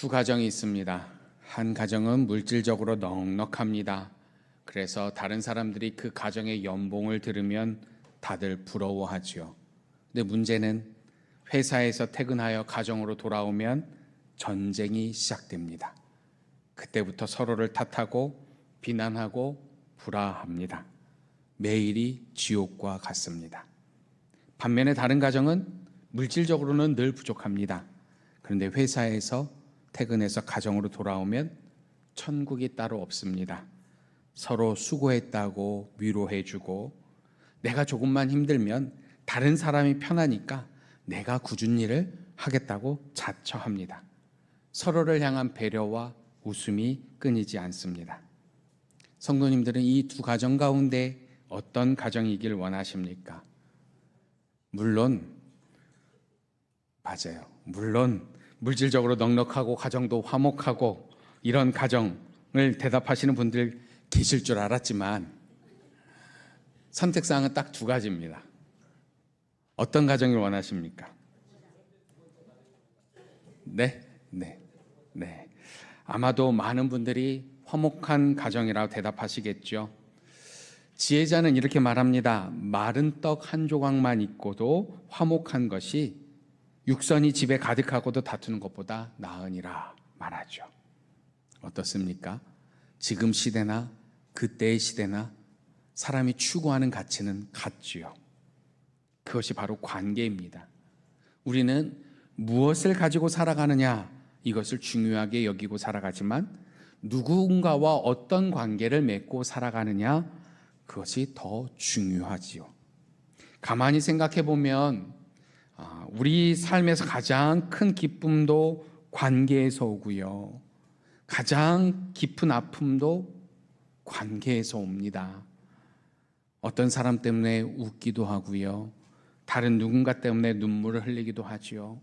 두 가정이 있습니다. 한 가정은 물질적으로 넉넉합니다. 그래서 다른 사람들이 그 가정의 연봉을 들으면 다들 부러워하지요. 근데 문제는 회사에서 퇴근하여 가정으로 돌아오면 전쟁이 시작됩니다. 그때부터 서로를 탓하고 비난하고 불화합니다. 매일이 지옥과 같습니다. 반면에 다른 가정은 물질적으로는 늘 부족합니다. 그런데 회사에서 퇴근해서 가정으로 돌아오면 천국이 따로 없습니다. 서로 수고했다고 위로해주고, 내가 조금만 힘들면 다른 사람이 편하니까 내가 굳은 일을 하겠다고 자처합니다. 서로를 향한 배려와 웃음이 끊이지 않습니다. 성도님들은 이 두 가정 가운데 어떤 가정이길 원하십니까? 물론 물질적으로 넉넉하고 가정도 화목하고 이런 가정을 대답하시는 분들 계실 줄 알았지만 선택사항은 딱 두 가지입니다. 어떤 가정을 원하십니까? 네. 아마도 많은 분들이 화목한 가정이라고 대답하시겠죠. 지혜자는 이렇게 말합니다. 마른 떡 한 조각만 있고도 화목한 것이 육선이 집에 가득하고도 다투는 것보다 나으니라 말하죠. 어떻습니까? 지금 시대나 그때의 시대나 사람이 추구하는 가치는 같지요. 그것이 바로 관계입니다. 우리는 무엇을 가지고 살아가느냐, 이것을 중요하게 여기고 살아가지만 누군가와 어떤 관계를 맺고 살아가느냐, 그것이 더 중요하지요. 가만히 생각해 보면 우리 삶에서 가장 큰 기쁨도 관계에서 오고요, 가장 깊은 아픔도 관계에서 옵니다. 어떤 사람 때문에 웃기도 하고요, 다른 누군가 때문에 눈물을 흘리기도 하지요.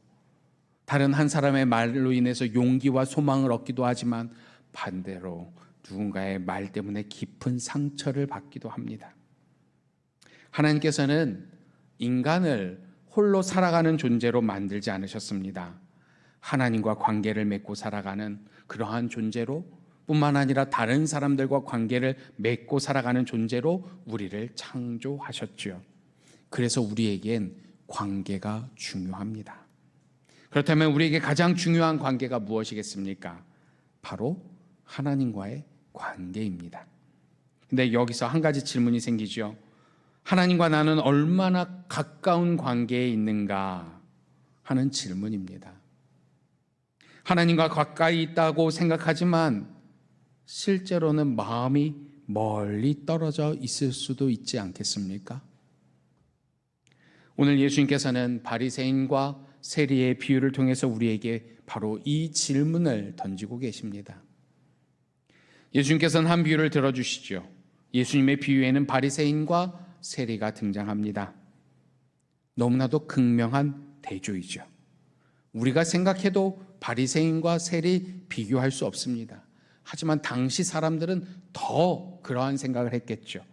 다른 한 사람의 말로 인해서 용기와 소망을 얻기도 하지만 반대로 누군가의 말 때문에 깊은 상처를 받기도 합니다. 하나님께서는 인간을 홀로 살아가는 존재로 만들지 않으셨습니다. 하나님과 관계를 맺고 살아가는 그러한 존재로, 뿐만 아니라 다른 사람들과 관계를 맺고 살아가는 존재로 우리를 창조하셨죠. 그래서 우리에겐 관계가 중요합니다. 그렇다면 우리에게 가장 중요한 관계가 무엇이겠습니까? 바로 하나님과의 관계입니다. 근데 여기서 한 가지 질문이 생기죠. 하나님과 나는 얼마나 가까운 관계에 있는가 하는 질문입니다. 하나님과 가까이 있다고 생각하지만 실제로는 마음이 멀리 떨어져 있을 수도 있지 않겠습니까? 오늘 예수님께서는 바리새인과 세리의 비유를 통해서 우리에게 바로 이 질문을 던지고 계십니다. 예수님께서는 한 비유를 들어주시죠. 예수님의 비유에는 바리새인과 세리가 등장합니다. 너무나도 극명한 대조이죠. 우리가 생각해도 바리새인과 세리 비교할 수 없습니다. 하지만 당시 사람들은 더 그러한 생각을 했겠죠.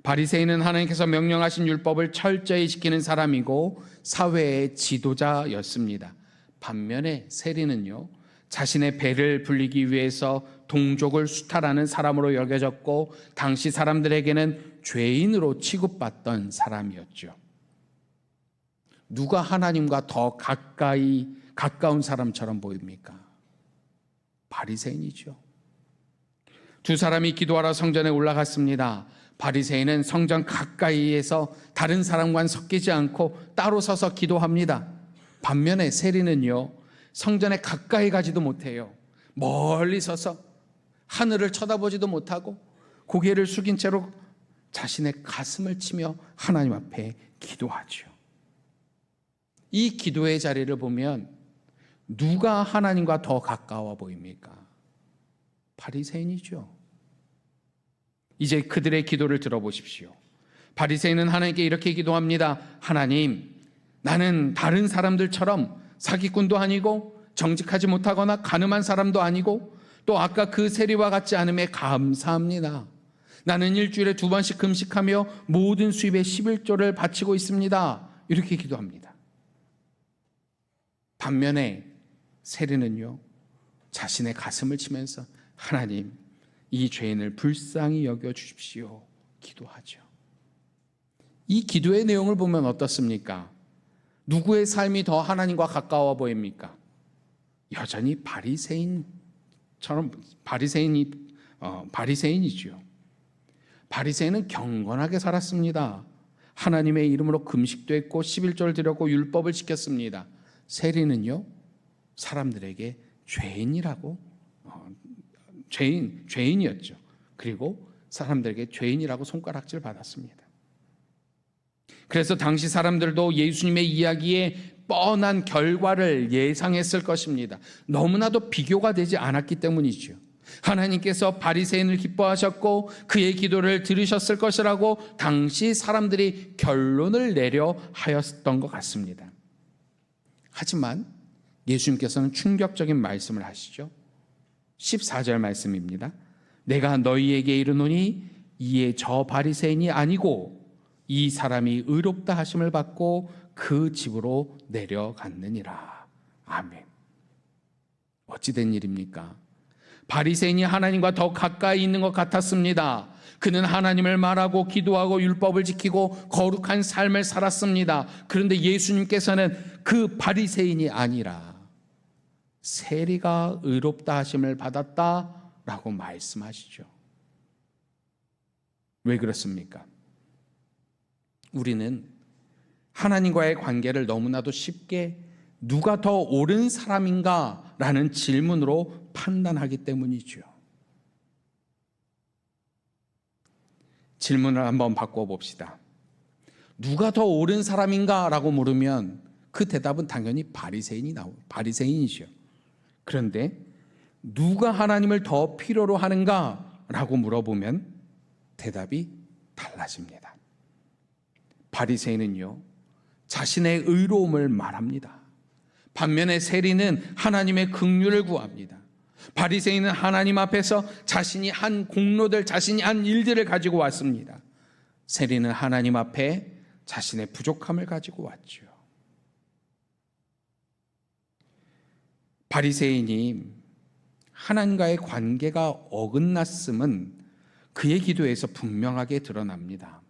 바리새인은 하나님께서 명령하신 율법을 철저히 지키는 사람이고 사회의 지도자였습니다. 반면에 세리는요, 자신의 배를 불리기 위해서 동족을 수탈하는 사람으로 여겨졌고 당시 사람들에게는 죄인으로 취급받던 사람이었죠. 누가 하나님과 더 가까운 사람처럼 보입니까? 바리새인이죠. 두 사람이 기도하러 성전에 올라갔습니다. 바리새인은 성전 가까이에서 다른 사람과는 섞이지 않고 따로 서서 기도합니다. 반면에 세리는요, 성전에 가까이 가지도 못해요. 멀리 서서 하늘을 쳐다보지도 못하고 고개를 숙인 채로 자신의 가슴을 치며 하나님 앞에 기도하죠. 이 기도의 자리를 보면 누가 하나님과 더 가까워 보입니까? 바리새인이죠. 이제 그들의 기도를 들어보십시오. 바리새인은 하나님께 이렇게 기도합니다. 하나님, 나는 다른 사람들처럼 사기꾼도 아니고 정직하지 못하거나 가늠한 사람도 아니고 또 아까 그 세리와 같지 않음에 감사합니다. 나는 일주일에 2번씩 금식하며 모든 수입의 11조를 바치고 있습니다. 이렇게 기도합니다. 반면에 세리는요, 자신의 가슴을 치면서 하나님, 이 죄인을 불쌍히 여겨 주십시오 기도하죠. 이 기도의 내용을 보면 어떻습니까? 누구의 삶이 더 하나님과 가까워 보입니까? 여전히 바리새인이죠. 바리새인은 경건하게 살았습니다. 하나님의 이름으로 금식도 했고 11조를 드렸고 율법을 지켰습니다. 세리는요, 사람들에게 죄인이었죠. 그리고 사람들에게 죄인이라고 손가락질 받았습니다. 그래서 당시 사람들도 예수님의 이야기에 뻔한 결과를 예상했을 것입니다. 너무나도 비교가 되지 않았기 때문이죠. 하나님께서 바리새인을 기뻐하셨고 그의 기도를 들으셨을 것이라고 당시 사람들이 결론을 내려 하였던 것 같습니다. 하지만 예수님께서는 충격적인 말씀을 하시죠. 14절 말씀입니다. 내가 너희에게 이르노니 이에 저 바리새인이 아니고 이 사람이 의롭다 하심을 받고 그 집으로 내려갔느니라. 아멘. 어찌된 일입니까? 바리새인이 하나님과 더 가까이 있는 것 같았습니다. 그는 하나님을 말하고 기도하고 율법을 지키고 거룩한 삶을 살았습니다. 그런데 예수님께서는 그 바리새인이 아니라 세리가 의롭다 하심을 받았다라고 말씀하시죠. 왜 그렇습니까? 우리는 하나님과의 관계를 너무나도 쉽게 누가 더 옳은 사람인가 라는 질문으로 판단하기 때문이죠. 질문을 한번 바꿔봅시다. 누가 더 옳은 사람인가 라고 물으면 그 대답은 당연히 바리새인이죠. 그런데 누가 하나님을 더 필요로 하는가 라고 물어보면 대답이 달라집니다. 바리새인은요, 자신의 의로움을 말합니다. 반면에 세리는 하나님의 긍휼을 구합니다. 바리새인은 하나님 앞에서 자신이 한 공로들, 자신이 한 일들을 가지고 왔습니다. 세리는 하나님 앞에 자신의 부족함을 가지고 왔죠. 바리새인이 하나님과의 관계가 어긋났음은 그의 기도에서 분명하게 드러납니다.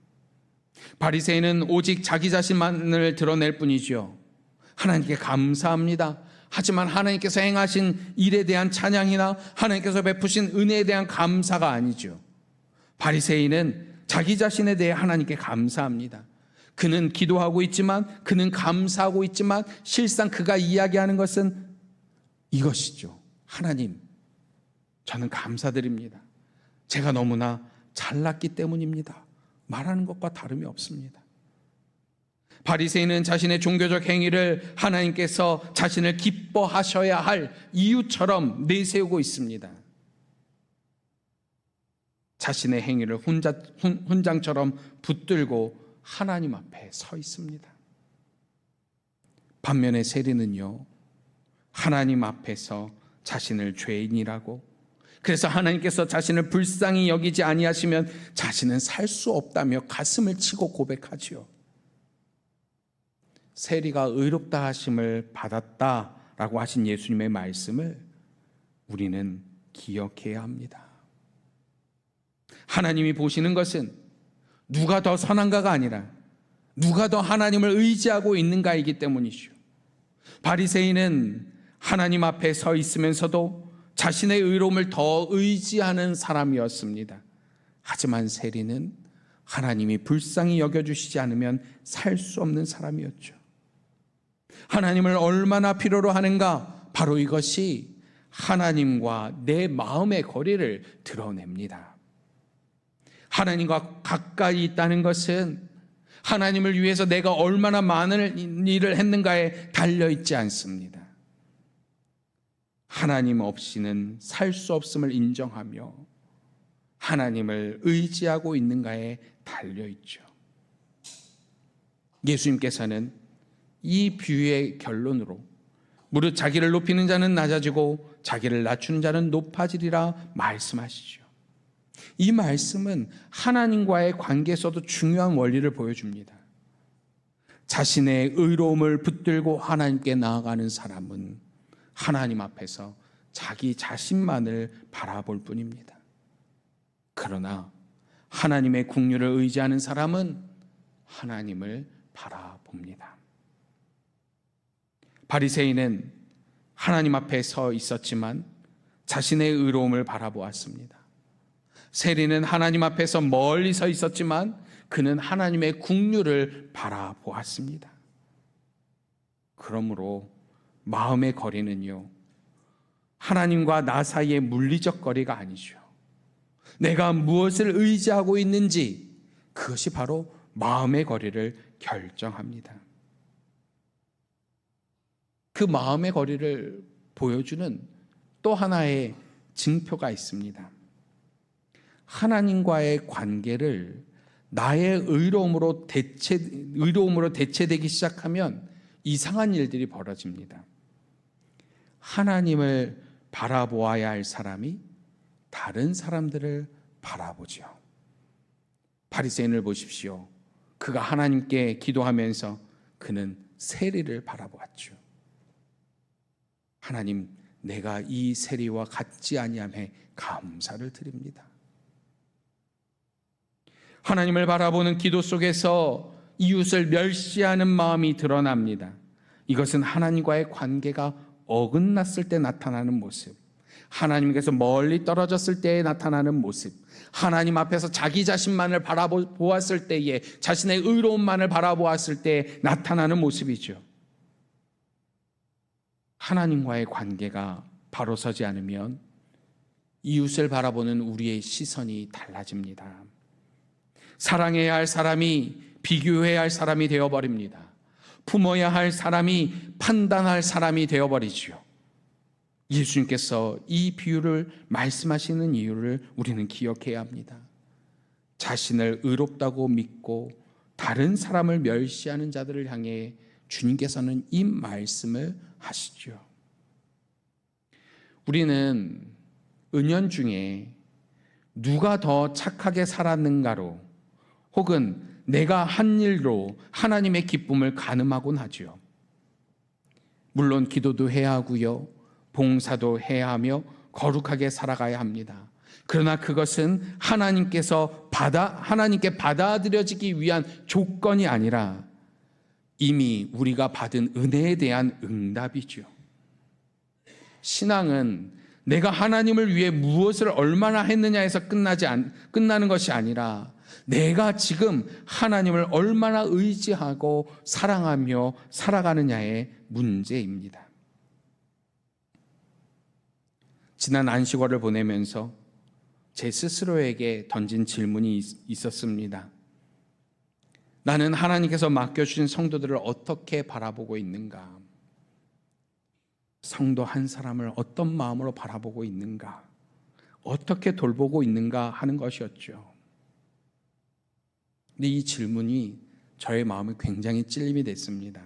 바리새인은 오직 자기 자신만을 드러낼 뿐이죠. 하나님께 감사합니다. 하지만 하나님께서 행하신 일에 대한 찬양이나 하나님께서 베푸신 은혜에 대한 감사가 아니죠. 바리새인은 자기 자신에 대해 하나님께 감사합니다. 그는 기도하고 있지만, 그는 감사하고 있지만 실상 그가 이야기하는 것은 이것이죠. 하나님, 저는 감사드립니다. 제가 너무나 잘났기 때문입니다. 말하는 것과 다름이 없습니다. 바리새인은 자신의 종교적 행위를 하나님께서 자신을 기뻐하셔야 할 이유처럼 내세우고 있습니다. 자신의 행위를 훈장처럼 붙들고 하나님 앞에 서 있습니다. 반면에 세리는요, 하나님 앞에서 자신을 죄인이라고, 그래서 하나님께서 자신을 불쌍히 여기지 아니하시면 자신은 살 수 없다며 가슴을 치고 고백하지요. 세리가 의롭다 하심을 받았다라고 하신 예수님의 말씀을 우리는 기억해야 합니다. 하나님이 보시는 것은 누가 더 선한가가 아니라 누가 더 하나님을 의지하고 있는가이기 때문이죠. 바리새인은 하나님 앞에 서 있으면서도 자신의 의로움을 더 의지하는 사람이었습니다. 하지만 세리는 하나님이 불쌍히 여겨주시지 않으면 살 수 없는 사람이었죠. 하나님을 얼마나 필요로 하는가? 바로 이것이 하나님과 내 마음의 거리를 드러냅니다. 하나님과 가까이 있다는 것은 하나님을 위해서 내가 얼마나 많은 일을 했는가에 달려있지 않습니다. 하나님 없이는 살 수 없음을 인정하며 하나님을 의지하고 있는가에 달려있죠. 예수님께서는 이 비유의 결론으로 무릇 자기를 높이는 자는 낮아지고 자기를 낮추는 자는 높아지리라 말씀하시죠. 이 말씀은 하나님과의 관계에서도 중요한 원리를 보여줍니다. 자신의 의로움을 붙들고 하나님께 나아가는 사람은 하나님 앞에서 자기 자신만을 바라볼 뿐입니다. 그러나 하나님의 긍휼을 의지하는 사람은 하나님을 바라봅니다. 바리새인은 하나님 앞에 서 있었지만 자신의 의로움을 바라보았습니다. 세리는 하나님 앞에서 멀리 서 있었지만 그는 하나님의 긍휼을 바라보았습니다. 그러므로 마음의 거리는요, 하나님과 나 사이의 물리적 거리가 아니죠. 내가 무엇을 의지하고 있는지, 그것이 바로 마음의 거리를 결정합니다. 그 마음의 거리를 보여주는 또 하나의 징표가 있습니다. 하나님과의 관계를 나의 의로움으로 대체되기 시작하면 이상한 일들이 벌어집니다. 하나님을 바라보아야 할 사람이 다른 사람들을 바라보죠. 바리새인을 보십시오. 그가 하나님께 기도하면서 그는 세리를 바라보았죠. 하나님, 내가 이 세리와 같지 아니함에 감사를 드립니다. 하나님을 바라보는 기도 속에서 이웃을 멸시하는 마음이 드러납니다. 이것은 하나님과의 관계가 어긋났을 때 나타나는 모습, 하나님께서 멀리 떨어졌을 때에 나타나는 모습, 하나님 앞에서 자기 자신만을 바라보았을 때에, 자신의 의로움만을 바라보았을 때 나타나는 모습이죠. 하나님과의 관계가 바로 서지 않으면 이웃을 바라보는 우리의 시선이 달라집니다. 사랑해야 할 사람이 비교해야 할 사람이 되어버립니다. 품어야 할 사람이 판단할 사람이 되어버리죠. 예수님께서 이 비유를 말씀하시는 이유를 우리는 기억해야 합니다. 자신을 의롭다고 믿고 다른 사람을 멸시하는 자들을 향해 주님께서는 이 말씀을 하시죠. 우리는 은연중에 누가 더 착하게 살았는가로, 혹은 내가 한 일로 하나님의 기쁨을 가늠하곤 하죠. 물론 기도도 해야 하고요, 봉사도 해야 하며 거룩하게 살아가야 합니다. 그러나 그것은 하나님께 받아들여지기 위한 조건이 아니라 이미 우리가 받은 은혜에 대한 응답이죠. 신앙은 내가 하나님을 위해 무엇을 얼마나 했느냐에서 끝나는 것이 아니라 내가 지금 하나님을 얼마나 의지하고 사랑하며 살아가느냐의 문제입니다. 지난 안식월을 보내면서 제 스스로에게 던진 질문이 있었습니다. 나는 하나님께서 맡겨주신 성도들을 어떻게 바라보고 있는가? 성도 한 사람을 어떤 마음으로 바라보고 있는가? 어떻게 돌보고 있는가 하는 것이었죠. 근데 이 질문이 저의 마음에 굉장히 찔림이 됐습니다.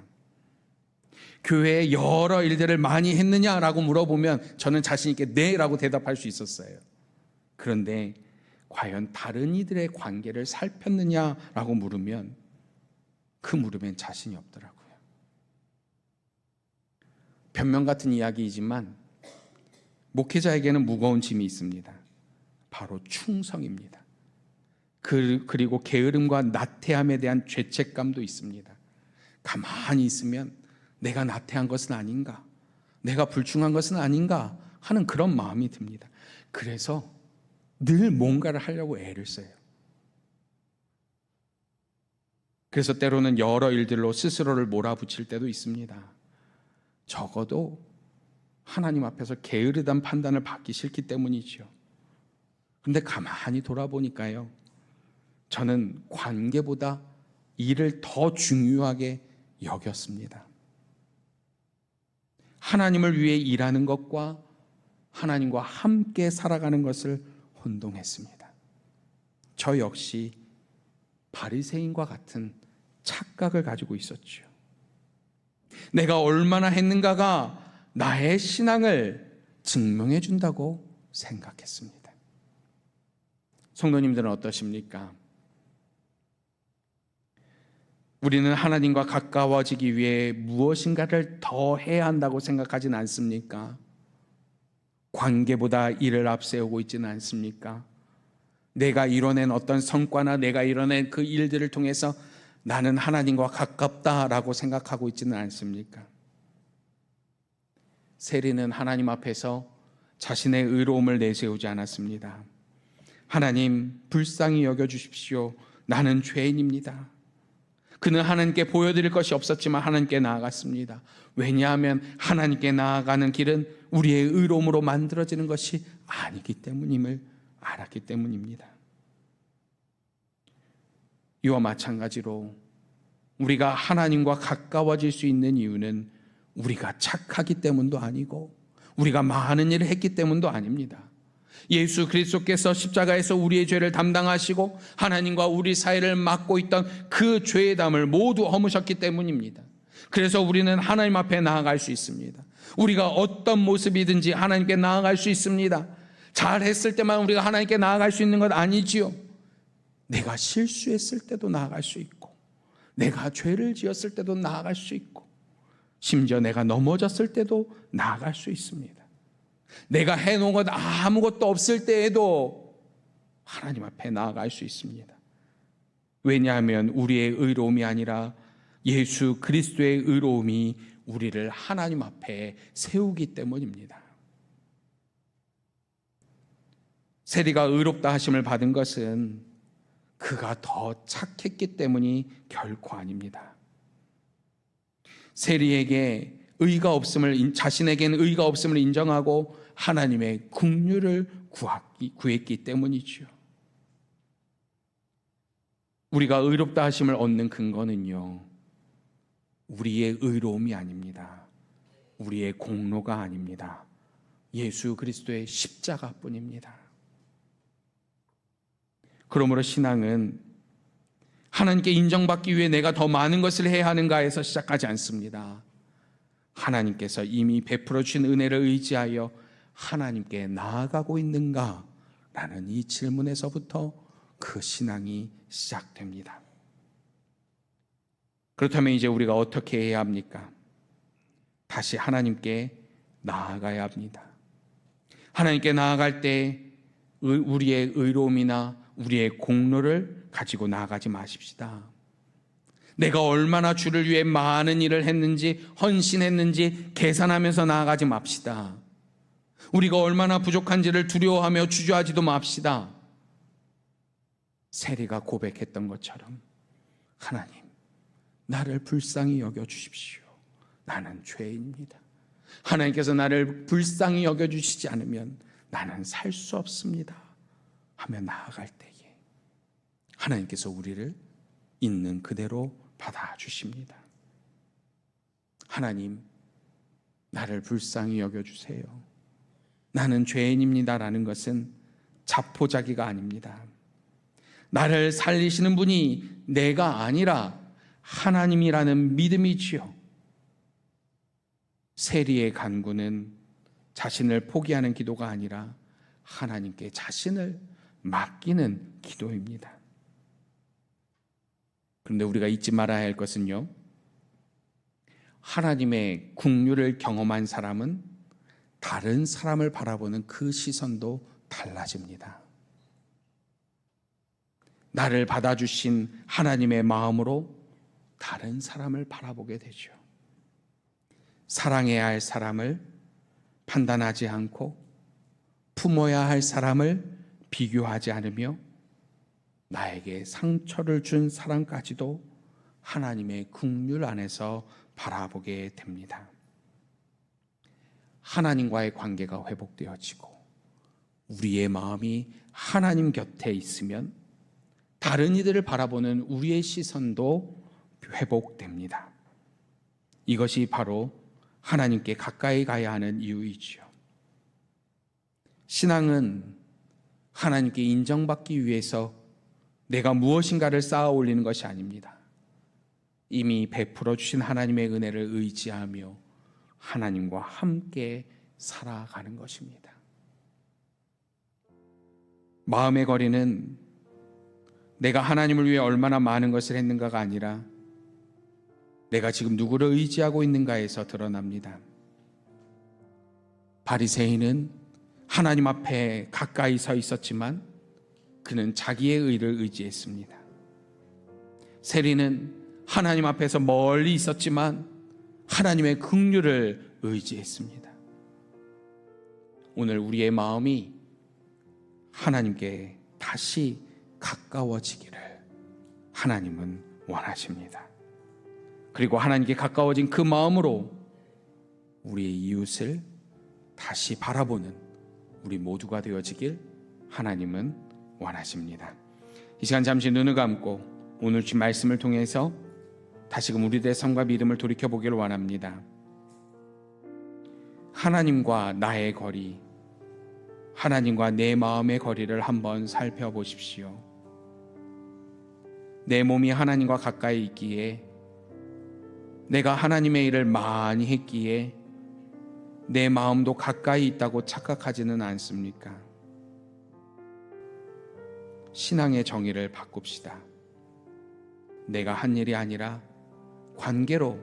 교회에 여러 일들을 많이 했느냐라고 물어보면 저는 자신 있게 네라고 대답할 수 있었어요. 그런데 과연 다른 이들의 관계를 살폈느냐라고 물으면 그 물음엔 자신이 없더라고요. 변명 같은 이야기이지만 목회자에게는 무거운 짐이 있습니다. 바로 충성입니다. 그리고 게으름과 나태함에 대한 죄책감도 있습니다. 가만히 있으면 내가 나태한 것은 아닌가, 내가 불충한 것은 아닌가 하는 그런 마음이 듭니다. 그래서 늘 뭔가를 하려고 애를 써요. 그래서 때로는 여러 일들로 스스로를 몰아붙일 때도 있습니다. 적어도 하나님 앞에서 게으르단 판단을 받기 싫기 때문이죠. 그런데 가만히 돌아보니까요, 저는 관계보다 일을 더 중요하게 여겼습니다. 하나님을 위해 일하는 것과 하나님과 함께 살아가는 것을 혼동했습니다. 저 역시 바리새인과 같은 착각을 가지고 있었죠. 내가 얼마나 했는가가 나의 신앙을 증명해 준다고 생각했습니다. 성도님들은 어떠십니까? 우리는 하나님과 가까워지기 위해 무엇인가를 더 해야 한다고 생각하진 않습니까? 관계보다 일을 앞세우고 있지는 않습니까? 내가 이뤄낸 어떤 성과나 내가 이뤄낸 그 일들을 통해서 나는 하나님과 가깝다라고 생각하고 있지는 않습니까? 세리는 하나님 앞에서 자신의 의로움을 내세우지 않았습니다. 하나님, 불쌍히 여겨주십시오. 나는 죄인입니다. 그는 하나님께 보여드릴 것이 없었지만 하나님께 나아갔습니다. 왜냐하면 하나님께 나아가는 길은 우리의 의로움으로 만들어지는 것이 아니기 때문임을 알았기 때문입니다. 이와 마찬가지로 우리가 하나님과 가까워질 수 있는 이유는 우리가 착하기 때문도 아니고 우리가 많은 일을 했기 때문도 아닙니다. 예수 그리스도께서 십자가에서 우리의 죄를 담당하시고 하나님과 우리 사이를 막고 있던 그 죄의 담을 모두 허무셨기 때문입니다. 그래서 우리는 하나님 앞에 나아갈 수 있습니다. 우리가 어떤 모습이든지 하나님께 나아갈 수 있습니다. 잘했을 때만 우리가 하나님께 나아갈 수 있는 것 아니지요. 내가 실수했을 때도 나아갈 수 있고, 내가 죄를 지었을 때도 나아갈 수 있고, 심지어 내가 넘어졌을 때도 나아갈 수 있습니다. 내가 해놓은 것 아무것도 없을 때에도 하나님 앞에 나아갈 수 있습니다. 왜냐하면 우리의 의로움이 아니라 예수 그리스도의 의로움이 우리를 하나님 앞에 세우기 때문입니다. 세리가 의롭다 하심을 받은 것은 그가 더 착했기 때문이 결코 아닙니다. 세리에게 의가 없음을, 자신에게는 의가 없음을 인정하고 하나님의 긍휼을 구했기 때문이죠. 우리가 의롭다 하심을 얻는 근거는요, 우리의 의로움이 아닙니다. 우리의 공로가 아닙니다. 예수 그리스도의 십자가뿐입니다. 그러므로 신앙은 하나님께 인정받기 위해 내가 더 많은 것을 해야 하는가에서 시작하지 않습니다. 하나님께서 이미 베풀어 주신 은혜를 의지하여 하나님께 나아가고 있는가? 라는 이 질문에서부터 그 신앙이 시작됩니다. 그렇다면 이제 우리가 어떻게 해야 합니까? 다시 하나님께 나아가야 합니다. 하나님께 나아갈 때 우리의 의로움이나 우리의 공로를 가지고 나아가지 마십시다. 내가 얼마나 주를 위해 많은 일을 했는지, 헌신했는지 계산하면서 나아가지 맙시다. 우리가 얼마나 부족한지를 두려워하며 주저하지도 맙시다. 세리가 고백했던 것처럼 하나님, 나를 불쌍히 여겨주십시오. 나는 죄인입니다. 하나님께서 나를 불쌍히 여겨주시지 않으면 나는 살 수 없습니다 하며 나아갈 때에 하나님께서 우리를 있는 그대로 받아주십니다. 하나님, 나를 불쌍히 여겨주세요. 나는 죄인입니다라는 것은 자포자기가 아닙니다. 나를 살리시는 분이 내가 아니라 하나님이라는 믿음이지요. 세리의 간구는 자신을 포기하는 기도가 아니라 하나님께 자신을 맡기는 기도입니다. 그런데 우리가 잊지 말아야 할 것은요, 하나님의 긍휼을 경험한 사람은 다른 사람을 바라보는 그 시선도 달라집니다. 나를 받아주신 하나님의 마음으로 다른 사람을 바라보게 되죠. 사랑해야 할 사람을 판단하지 않고 품어야 할 사람을 비교하지 않으며 나에게 상처를 준 사람까지도 하나님의 긍휼 안에서 바라보게 됩니다. 하나님과의 관계가 회복되어지고 우리의 마음이 하나님 곁에 있으면 다른 이들을 바라보는 우리의 시선도 회복됩니다. 이것이 바로 하나님께 가까이 가야 하는 이유이지요. 신앙은 하나님께 인정받기 위해서 내가 무엇인가를 쌓아 올리는 것이 아닙니다. 이미 베풀어 주신 하나님의 은혜를 의지하며 하나님과 함께 살아가는 것입니다. 마음의 거리는 내가 하나님을 위해 얼마나 많은 것을 했는가가 아니라 내가 지금 누구를 의지하고 있는가에서 드러납니다. 바리새인은 하나님 앞에 가까이 서 있었지만 그는 자기의 의를 의지했습니다. 세리는 하나님 앞에서 멀리 있었지만 하나님의 긍휼을 의지했습니다. 오늘 우리의 마음이 하나님께 다시 가까워지기를 하나님은 원하십니다. 그리고 하나님께 가까워진 그 마음으로 우리의 이웃을 다시 바라보는 우리 모두가 되어지길 하나님은 원하십니다. 이 시간 잠시 눈을 감고 오늘 주신 말씀을 통해서 다시금 우리들의 삶과 믿음을 돌이켜보기를 원합니다. 하나님과 나의 거리, 하나님과 내 마음의 거리를 한번 살펴보십시오. 내 몸이 하나님과 가까이 있기에, 내가 하나님의 일을 많이 했기에 내 마음도 가까이 있다고 착각하지는 않습니까? 신앙의 정의를 바꿉시다. 내가 한 일이 아니라 관계로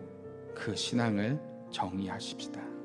그 신앙을 정의하십시다.